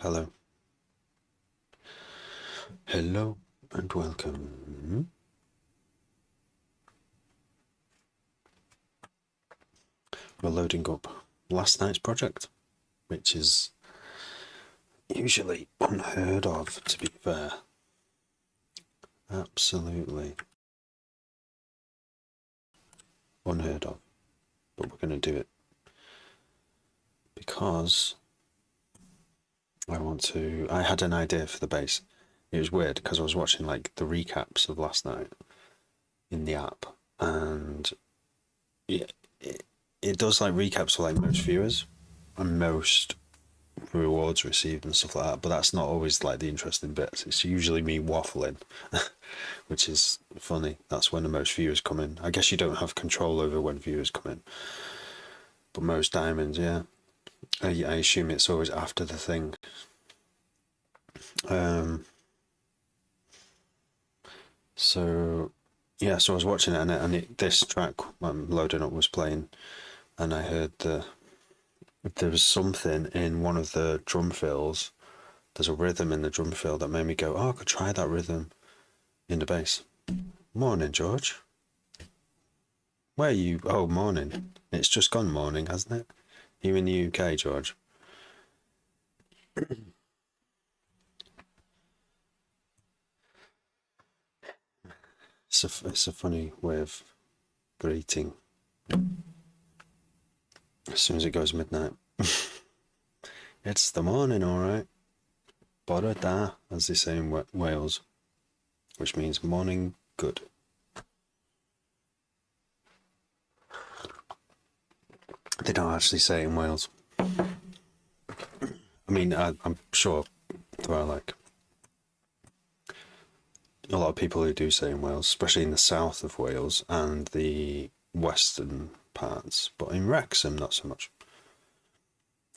Hello. Hello and welcome. We're loading up last night's project, which is usually unheard of, to be fair. Absolutely unheard of. But we're going to do it because I had an idea for the bass. It was weird because I was watching like the recaps of last night in the app, and it does like recaps for like most viewers and most rewards received and stuff like that, but that's not always like the interesting bits. It's usually me waffling, which is funny. That's when the most viewers come in. I guess you don't have control over when viewers come in, but most diamonds, yeah. I assume it's always after the thing. So I was watching it, and this track I'm loading up was playing, and I heard there was something in one of the drum fills. There's a rhythm in the drum fill that made me go, oh, I could try that rhythm in the bass. Morning, George. Where are you? Oh, morning. It's just gone morning, hasn't it? You in the UK, George? It's a funny way of greeting. As soon as it goes midnight. It's the morning, alright. Bore da, as they say in Wales, which means morning good. They don't actually say it in Wales. I mean, I'm sure there are like a lot of people who do say in Wales, especially in the south of Wales and the western parts, but in Wrexham not so much.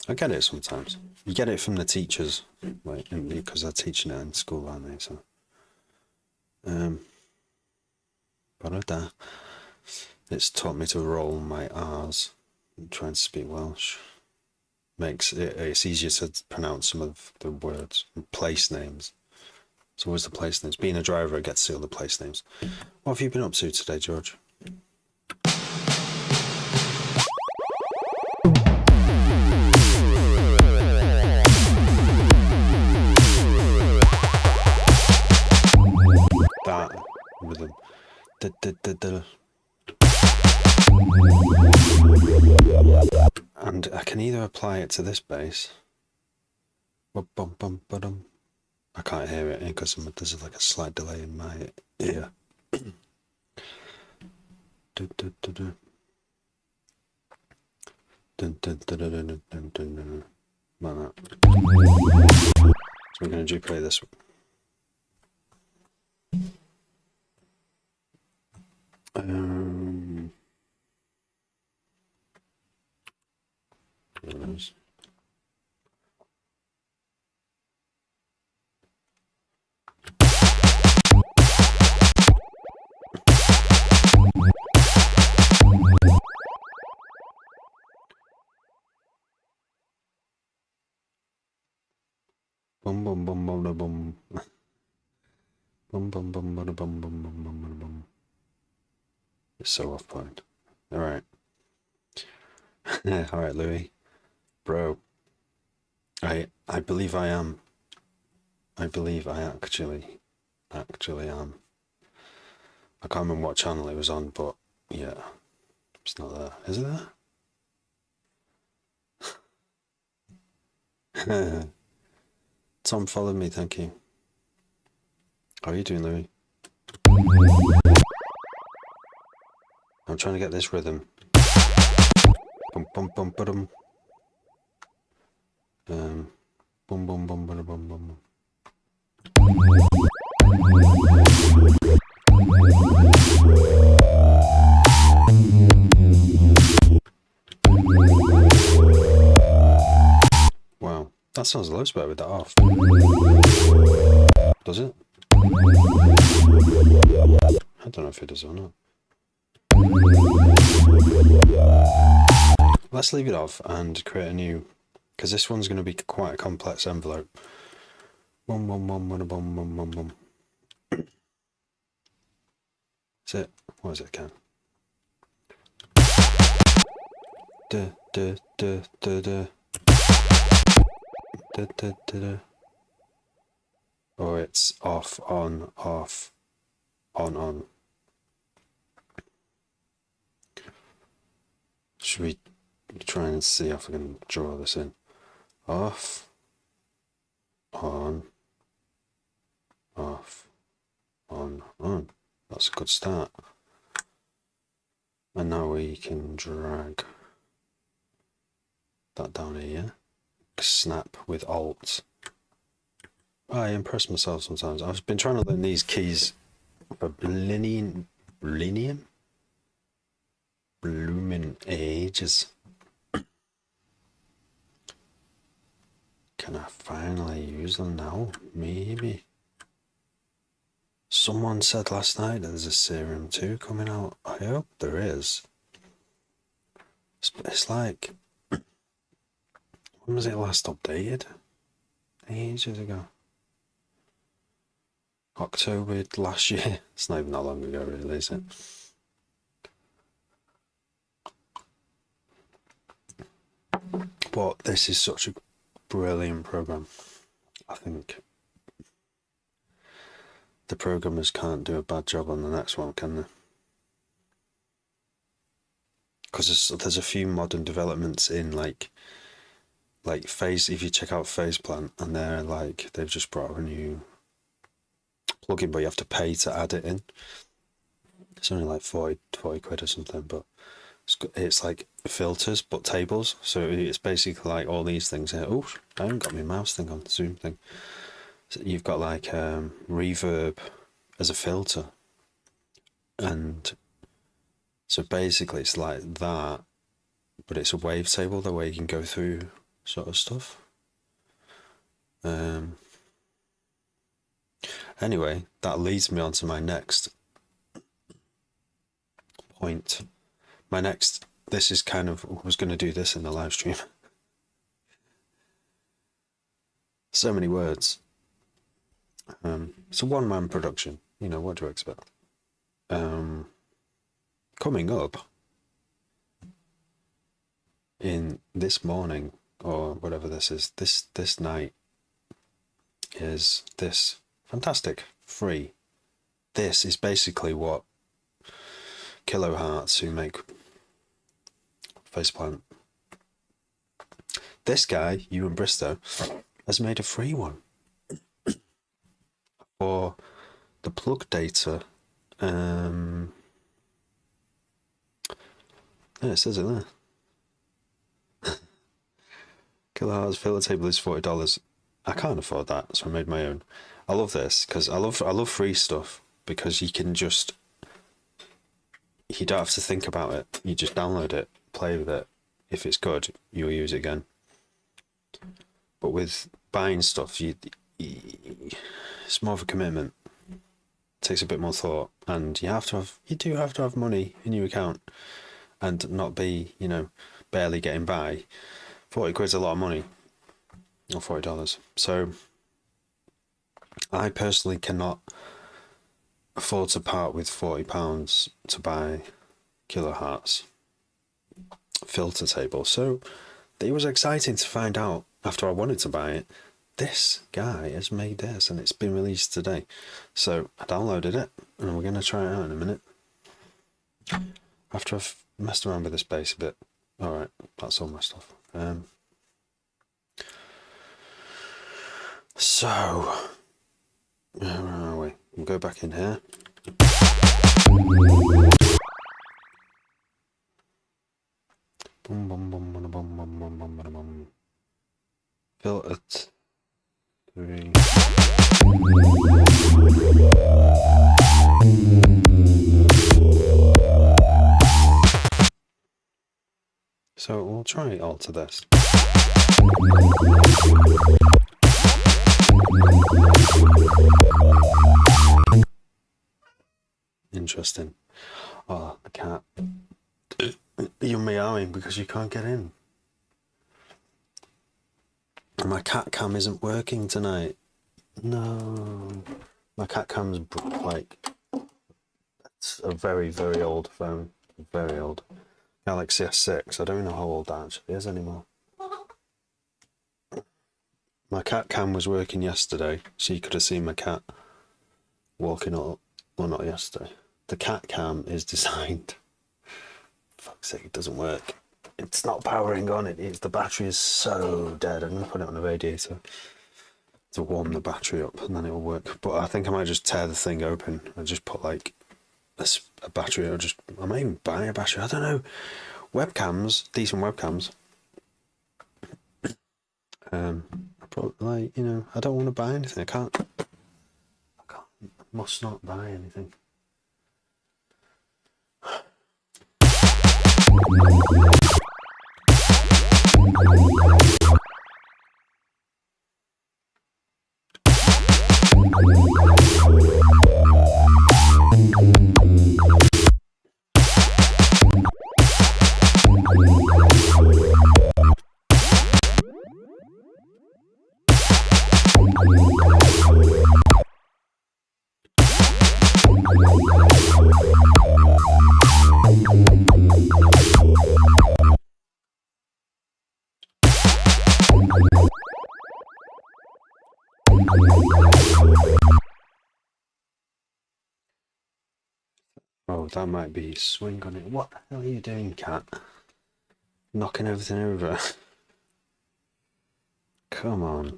I get it sometimes. You get it from the teachers, like, because they're teaching it in school, aren't they? So, it's taught me to roll my R's and try and speak Welsh. It's easier to pronounce some of the words and place names. It's always the place names. Being a driver, I get to see all the place names. What have you been up to today, George? That rhythm. And I can either apply it to this bass. I can't hear it because there's like a slight delay in my ear. Like that. So we're going to play this one. Bum bum bum bum da bum. Bum bum bum bum bum bum bum bum bum. It's so off point. Alright. Alright, Louis. Bro. I believe I am. I believe I actually am. I can't remember what channel it was on, but yeah. It's not there. Is it there? Tom followed me, thank you. How are you doing, Louis? I'm trying to get this rhythm. Bum bum bum bum. Bum bum bum bum bum bum. Wow, that sounds loads better with that off. Does it? I don't know if it does or not. Let's leave it off and create a new because this one's going to be quite a complex envelope. One, one, one, one, one, one, one, one. Is it? What is it again? Da, da, da, da, da. Da, da, da, da. Or it's off, on, off, on. Should we try and see if I can draw this in? Off, on, off, on. That's a good start. And now we can drag that down here. Snap with Alt. I impress myself sometimes. I've been trying to learn these keys for blooming ages. Can I finally use them now? Maybe. Someone said last night that there's a Serum 2 coming out. I hope there is. It's like, when was it last updated? Ages ago. October last year. It's not even that long ago, really, is it? But this is such a brilliant program. I think the programmers can't do a bad job on the next one, can they? Because there's a few modern developments in like Phase. If you check out Phase Plant, and they're like, they've just brought a new plugin, but you have to pay to add it in. It's only like 40 quid or something, but it's like filters but tables, so it's basically like all these things here. Oh, I haven't got my mouse thing on, Zoom thing. So you've got like reverb as a filter, and so basically it's like that, but it's a wavetable, the way you can go through sort of stuff. Anyway, that leads me on to my next point. This is kind of, I was going to do this in the live stream. So many words. It's a one-man production. You know, what do I expect? Coming up in this morning, or whatever this is, this night, is this fantastic free. This is basically what Kilohertz, who make Faceplant, this guy, Ewan Bristow, has made a free one for the plug data. Yeah, it says it there. Kilohertz filter table is $40. I can't afford that, so I made my own. I love this because I love free stuff, because you don't have to think about it. You just download it, play with it. If it's good, you'll use it again. But with buying stuff, it's more of a commitment. It takes a bit more thought, and you do have to have money in your account, and not be, barely getting by. 40 quid's a lot of money, or $40. So I personally cannot afford to part with £40 to buy Kilohertz filter table. So it was exciting to find out, after I wanted to buy it, this guy has made this, and it's been released today. So I downloaded it, and we're going to try it out in a minute. After I've messed around with this bass a bit. Alright, that's all my stuff. So, where are we? We'll go back in here. Filter 3. So we'll try it alter this. Interesting. Oh, the cat. You're meowing because you can't get in. And my cat cam isn't working tonight. No. My cat cam's like, it's a very, very old phone. Very old. Galaxy S6. I don't know how old that actually is anymore. My cat cam was working yesterday, so you could have seen my cat walking up. Well, not yesterday. The cat cam is designed. Fuck's sake, it doesn't work. It's not powering on. The battery is so dead. I'm going to put it on a radiator to warm the battery up, and then it will work. But I think I might just tear the thing open and just put like a battery, or I might even buy a battery. I don't know. Webcams, decent webcams. Probably, like, you know, I don't want to buy anything. I must not buy anything. Oh, that might be swing on it. What the hell are you doing, cat? Knocking everything over. Come on.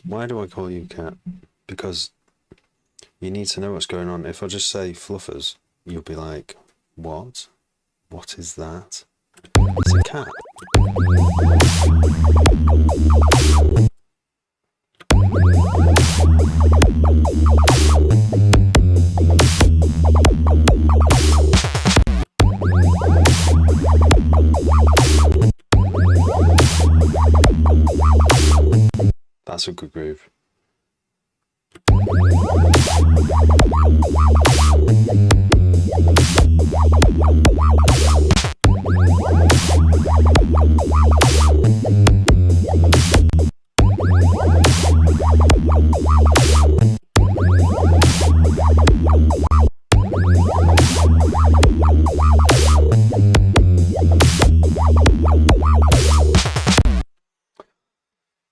Why do I call you cat? Because you need to know what's going on. If I just say fluffers, you'll be like, what? What is that? It's a cat. That's a good groove.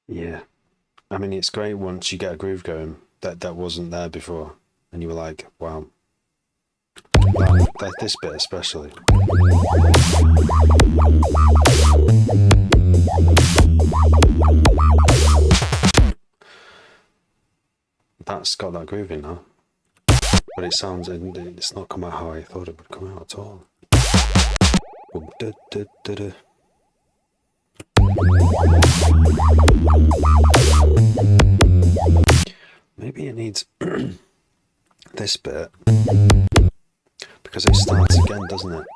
Yeah. I mean, it's great once you get a groove going that wasn't there before, and you were like, wow. This bit especially. That's got that groove in now, but it's not come out how I thought it would come out at all. Maybe it needs this bit, because it starts again, doesn't it?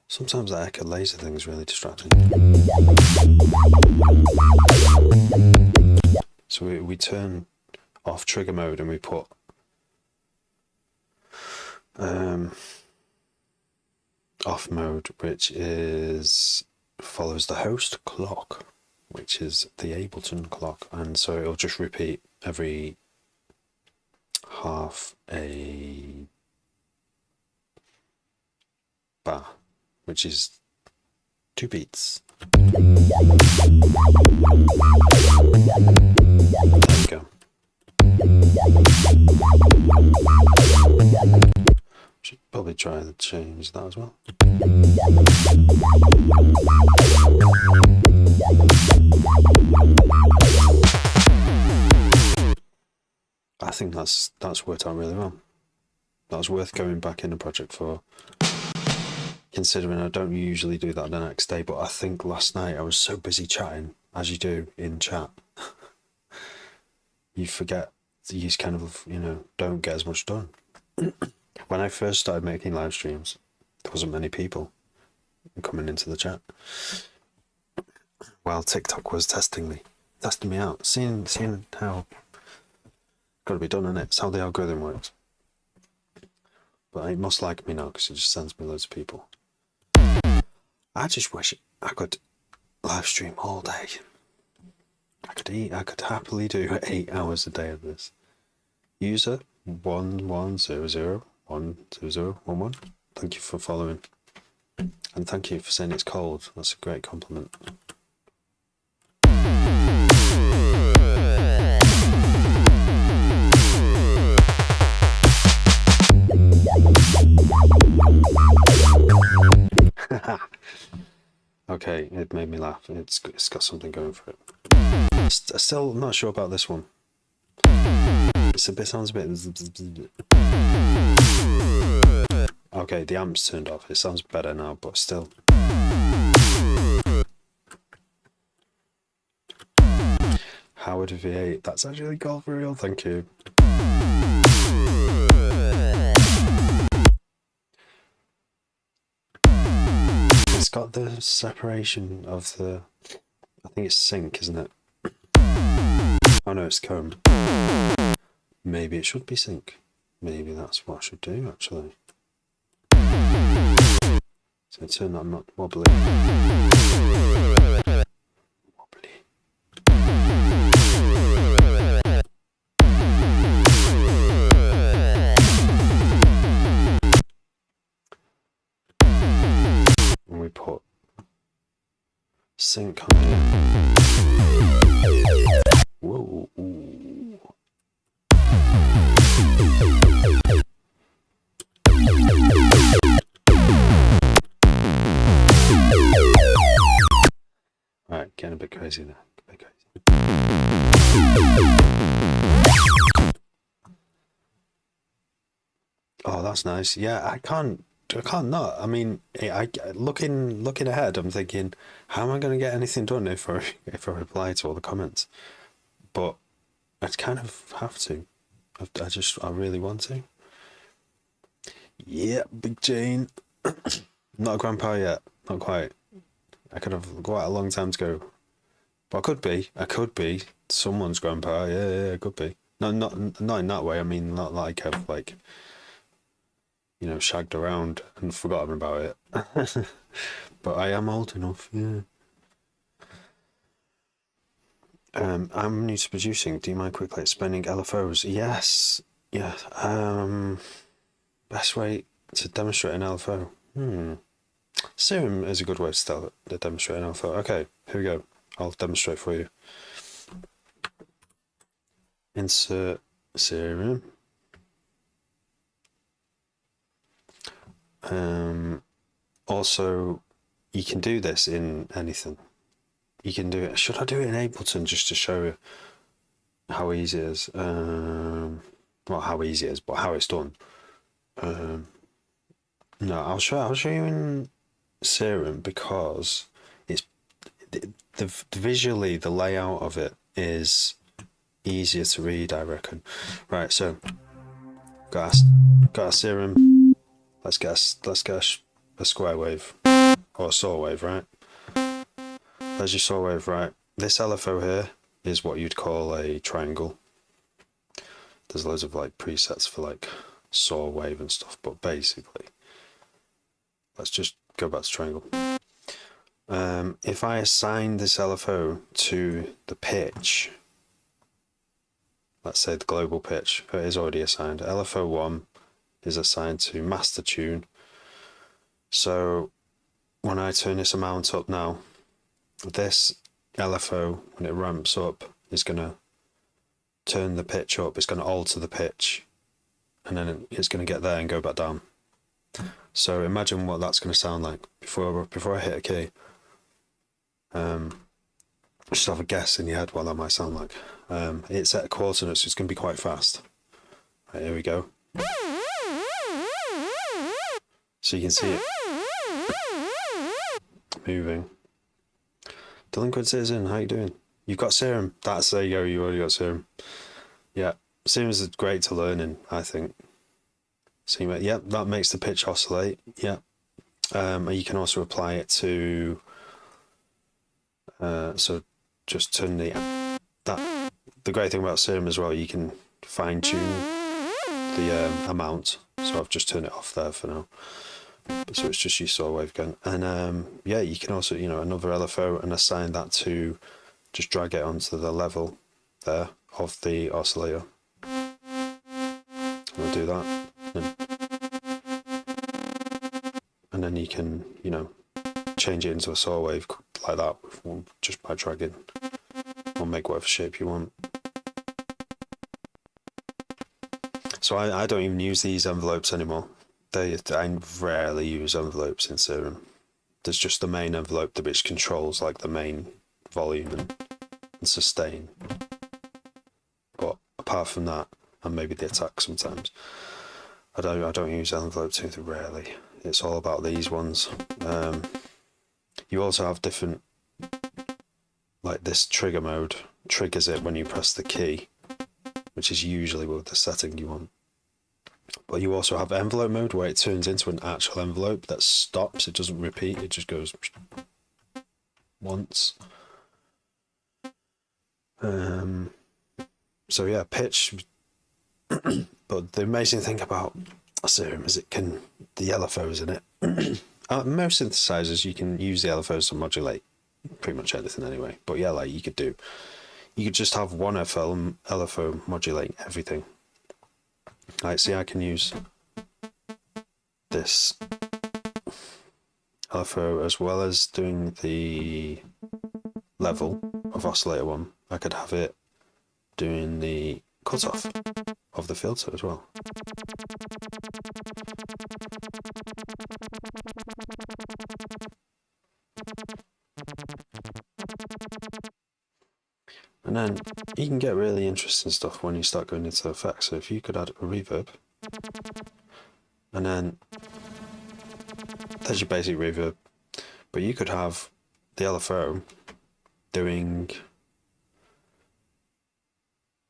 Sometimes that echo laser thing is really distracting. So we turn off trigger mode and we put off mode, which follows the host clock, which is the Ableton clock, and so it'll just repeat every half a bar, which is 2 beats. There you go. Should probably try to change that as well. I think that's worked out really well. That was worth going back in the project for, considering I don't usually do that the next day, but I think last night I was so busy chatting, as you do in chat, you forget, you just kind of, you know, don't get as much done. When I first started making live streams, there wasn't many people coming into the chat. While TikTok was testing me out, seeing how got to be done, innit? It's how the algorithm works. But it must like me now because it just sends me loads of people. I just wish I could live stream all day. I could happily do 8 hours a day of this. User 1100100011. Thank you for following. And thank you for saying it's cold. That's a great compliment. Okay, it made me laugh. It's got something going for it. Still not sure about this one. Sounds a bit. Okay, the amp's turned off. It sounds better now, but still. Howard V8. That's actually called for real. Thank you. It's got the separation of the. I think it's sync, isn't it? Oh no, it's comb. Maybe it should be sync. Maybe that's what I should do, actually. So turn that not wobbly. Wobbly. And we put sync on here. Whoa. Alright, getting a bit crazy now. Oh, that's nice. Yeah, I can't not. I mean, looking ahead, I'm thinking, how am I going to get anything done if I reply to all the comments? But I kind of have to. I really want to. Yeah, Big Jane. Not a grandpa yet. Not quite. I could have quite a long time to go. But I could be someone's grandpa. Yeah, I could be. No, not in that way. I mean, not like I've like, you know, shagged around and forgotten about it. But I am old enough, yeah. I'm new to producing. Do you mind quickly explaining LFOs? Yes. Yeah. Best way to demonstrate an LFO. Serum is a good way to demonstrate an LFO. Okay, here we go. I'll demonstrate for you. Insert serum. Also, you can do this in anything. You can do it. Should I do it in Ableton just to show you how easy it is? Not how easy it is, but how it's done. No, I'll show you in Serum because it's visually the layout of it is easier to read, I reckon. Right, so got a Serum. Let's get a square wave or a saw wave, right? There's your saw wave, right? This LFO here is what you'd call a triangle. There's loads of like presets for like saw wave and stuff, but basically, let's just go back to triangle. If I assign this LFO to the pitch, let's say the global pitch, it is already assigned. LFO1 is assigned to master tune. So when I turn this amount up now, this LFO, when it ramps up, is going to turn the pitch up. It's going to alter the pitch, and then it's going to get there and go back down. So imagine what that's going to sound like before I hit a key. Just have a guess in your head what that might sound like. It's at a quarter note, so it's going to be quite fast. Right, here we go. So you can see it moving. Delinquent Citizen, how you doing? You've got Serum. There you go, you already got Serum. Yeah, seems great to learn in, I think. So yeah, that makes the pitch oscillate. Yeah. You can also apply it to so just turn that. The great thing about Serum as well, you can fine tune the amount. So I've just turned it off there for now. So it's just your saw wave gun, and yeah, you can also another LFO and assign that to just drag it onto the level there of the oscillator. We'll do that, and then you can change it into a saw wave like that just by dragging, or make whatever shape you want. So I don't even use these envelopes anymore. I rarely use envelopes in Serum. There's just the main envelope which controls like the main volume and sustain. But apart from that, and maybe the attack sometimes, I don't use envelopes too rarely. It's all about these ones. You also have different, like this trigger mode triggers it when you press the key, which is usually what the setting you want. But you also have envelope mode where it turns into an actual envelope that stops. It doesn't repeat. It just goes once. So yeah, pitch. But the amazing thing about a Serum is the LFOs in it. Most synthesizers, you can use the LFOs to modulate pretty much anything anyway. But yeah, like you could just have one LFO modulating everything. Like, see, I can use this LFO as well as doing the level of oscillator 1. I could have it doing the cutoff of the filter as well. And then you can get really interesting stuff when you start going into effects. So if you could add a reverb, and then there's your basic reverb, but you could have the LFO doing,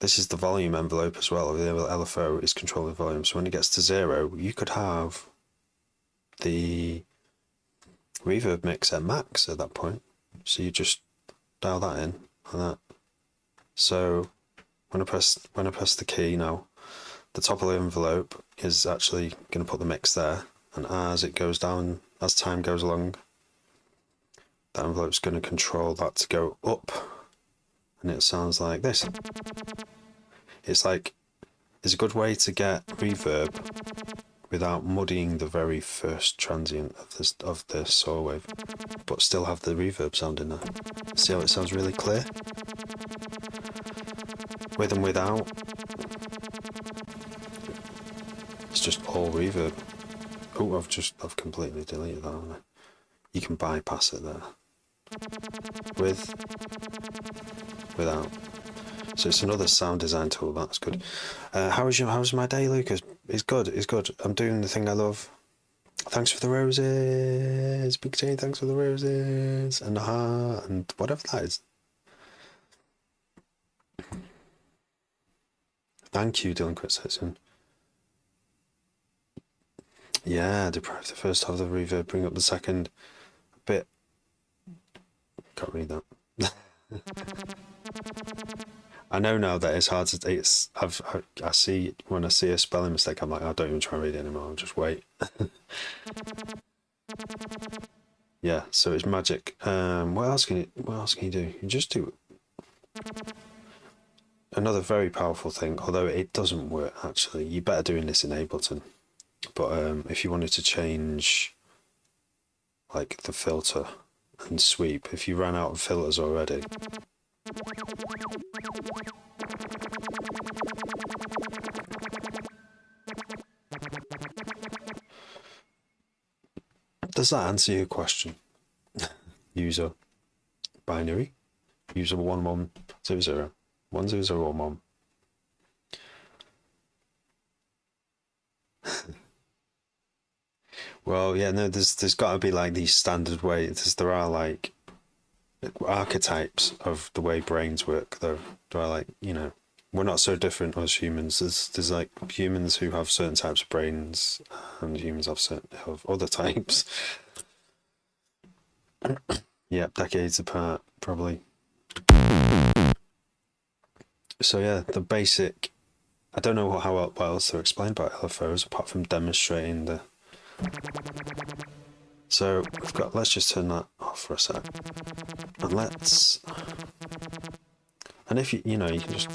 this is the volume envelope as well. The LFO is controlling the volume. So when it gets to 0, you could have the reverb mix at max at that point. So you just dial that in like that. So when I press the key now, the top of the envelope is actually going to put the mix there, and as it goes down, as time goes along, that envelope's going to control that to go up, and it sounds like this. It's a good way to get reverb without muddying the very first transient of the saw wave, but still have the reverb sound in there. See how it sounds really clear? With and without, it's just all reverb. Oh, I've completely deleted that, haven't I? You can bypass it there. Without. So it's another sound design tool. That's good. How's my day, Lucas? It's good. I'm doing the thing I love. Thanks for the roses, Big J. Thanks for the roses and the heart and whatever that is. Thank you, Dylan Quitson. Yeah, deprive the first half of the reverb, bring up the second bit. Can't read that. I know now that it's hard to. I see when I see a spelling mistake, I'm like, I don't even try and read it anymore. I'll just wait. Yeah, so it's magic. What else can you do? You just do. Another very powerful thing, although it doesn't work actually. You're better doing this in Ableton. But if you wanted to change like the filter and sweep, if you ran out of filters already, does that answer your question? User binary, user 1100 10011. Well, yeah, no, there's got to be like these standard ways. There are like archetypes of the way brains work. There are like we're not so different as humans. There's like humans who have certain types of brains, and humans have other types. Yeah, decades apart, probably. So yeah, the basic. I don't know what else to explain about LFOs apart from demonstrating the. So we've got. Let's just turn that off for a sec, and let's. And if you know you can just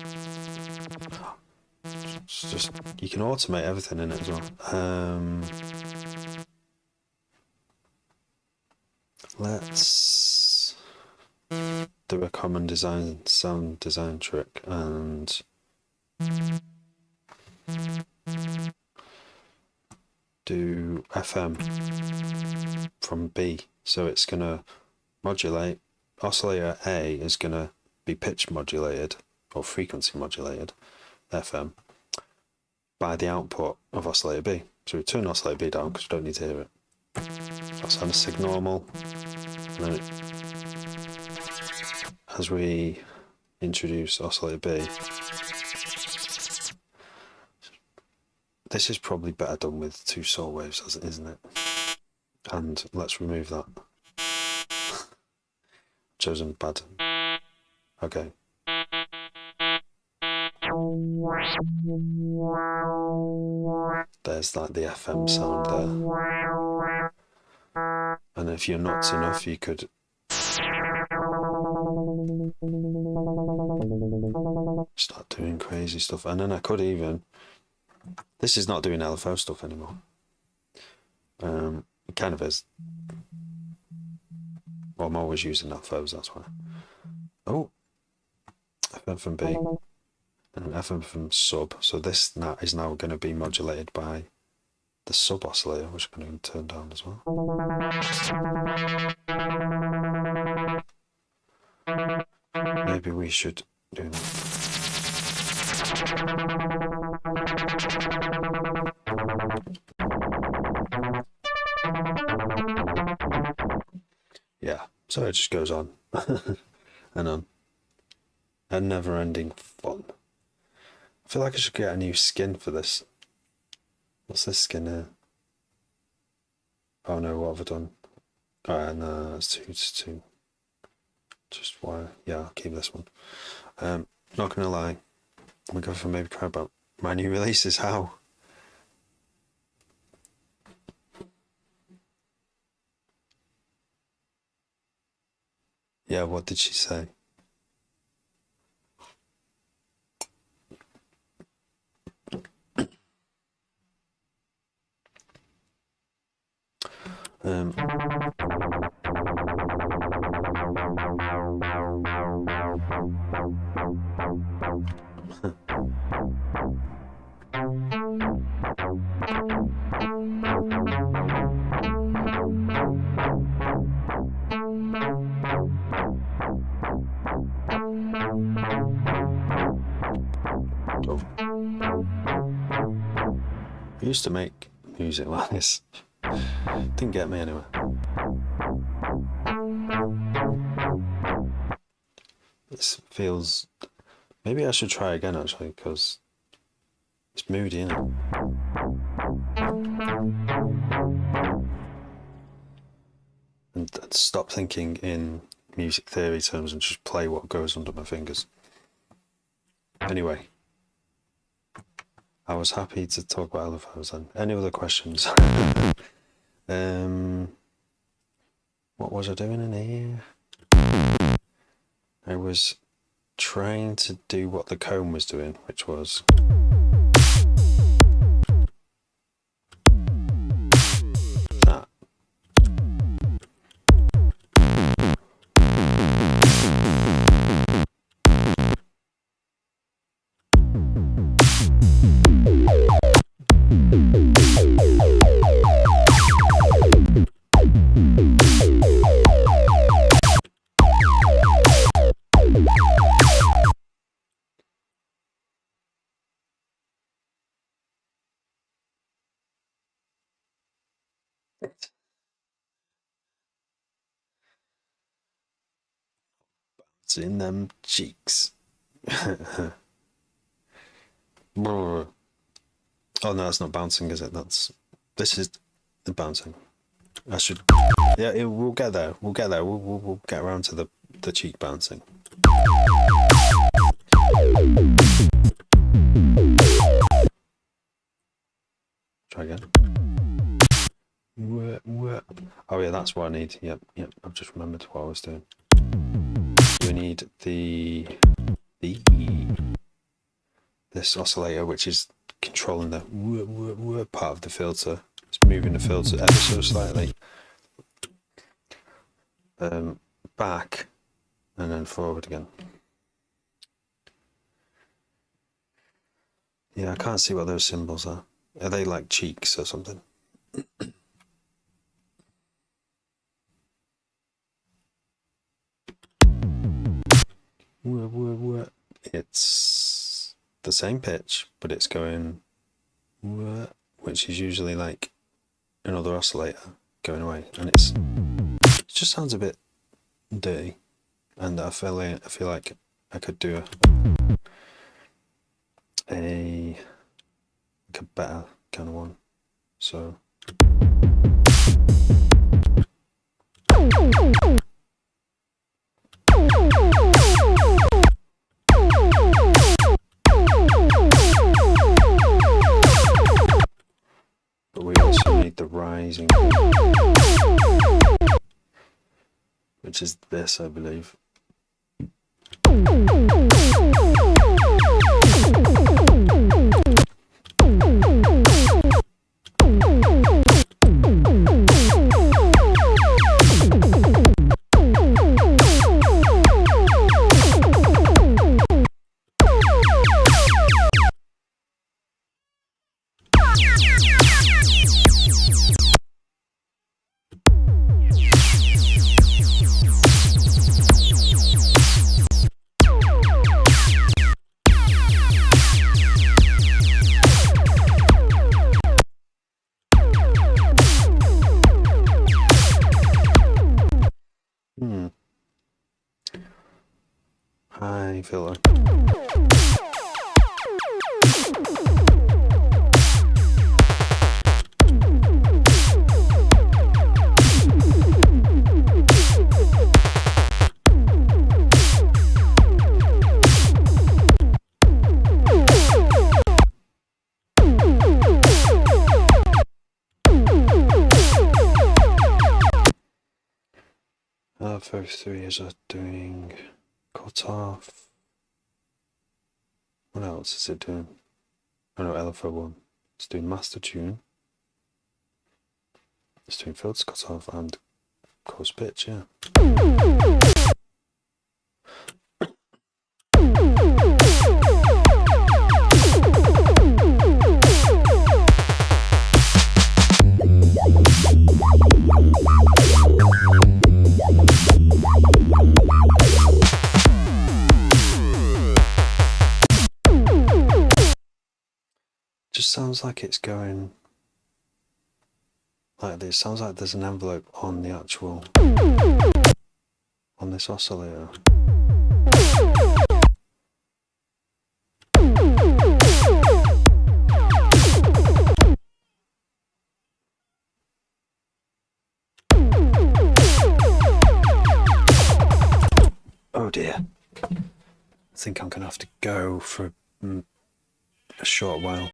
you can automate everything in it as well. Let's do a common sound design trick and do FM from B. So it's going to modulate. Oscillator A is going to be pitch modulated or frequency modulated, FM, by the output of oscillator B. So we turn oscillator B down because we don't need to hear it. That's on a sig normal. And then as we introduce oscillator B, this is probably better done with 2 saw waves, isn't it? And let's remove that. Chosen bad. Okay. There's like the FM sound there. And if you're nuts enough, you could start doing crazy stuff. And then I could even. This is not doing LFO stuff anymore. It kind of is. Well, I'm always using LFOs, that's why. Oh, FM from B and FM from sub. So this is now going to be modulated by the sub oscillator, which I'm going to turn down as well. Maybe we should do that. Yeah, so it just goes on and on. A never-ending fun. I feel like I should get a new skin for this. What's this skin here? Oh no, what have I done? No, it's too. Just why? Yeah, I'll keep this one. Not gonna lie, we go for maybe try about my new releases. How? Yeah, what did she say? I used to make music like this. Didn't get me anywhere. This feels. Maybe I should try again actually, because it's moody, isn't it? And stop thinking in music theory terms and just play what goes under my fingers. Anyway, I was happy to talk about LFOs then. Any other questions? What was I doing in here? I was trying to do what the comb was doing, which was that. It's in them cheeks. Oh no, that's not bouncing, is it? This is the bouncing. I should. Yeah, we'll get there. We'll get there. We'll get around to the cheek bouncing. Try again. Oh yeah, that's what I need. Yep. I've just remembered what I was doing. We need this oscillator, which is controlling the part of the filter. It's moving the filter ever so slightly back and then forward again. Yeah, I can't see what those symbols are. Are they like cheeks or something? It's the same pitch, but it's going, which is usually like another oscillator going away, and it just sounds a bit dirty, and I feel like I could do a better kind of one. So but we also need the rising, which is this, I believe. Hi, filler. First three is doing cut off. What else is it doing? Oh no, LFO one. It's doing master tune. It's doing filter cut off and coarse pitch, yeah. Just sounds like it's going like this. Sounds like there's an envelope on the actual, on this oscillator. Oh dear. I think I'm gonna have to go for a short while.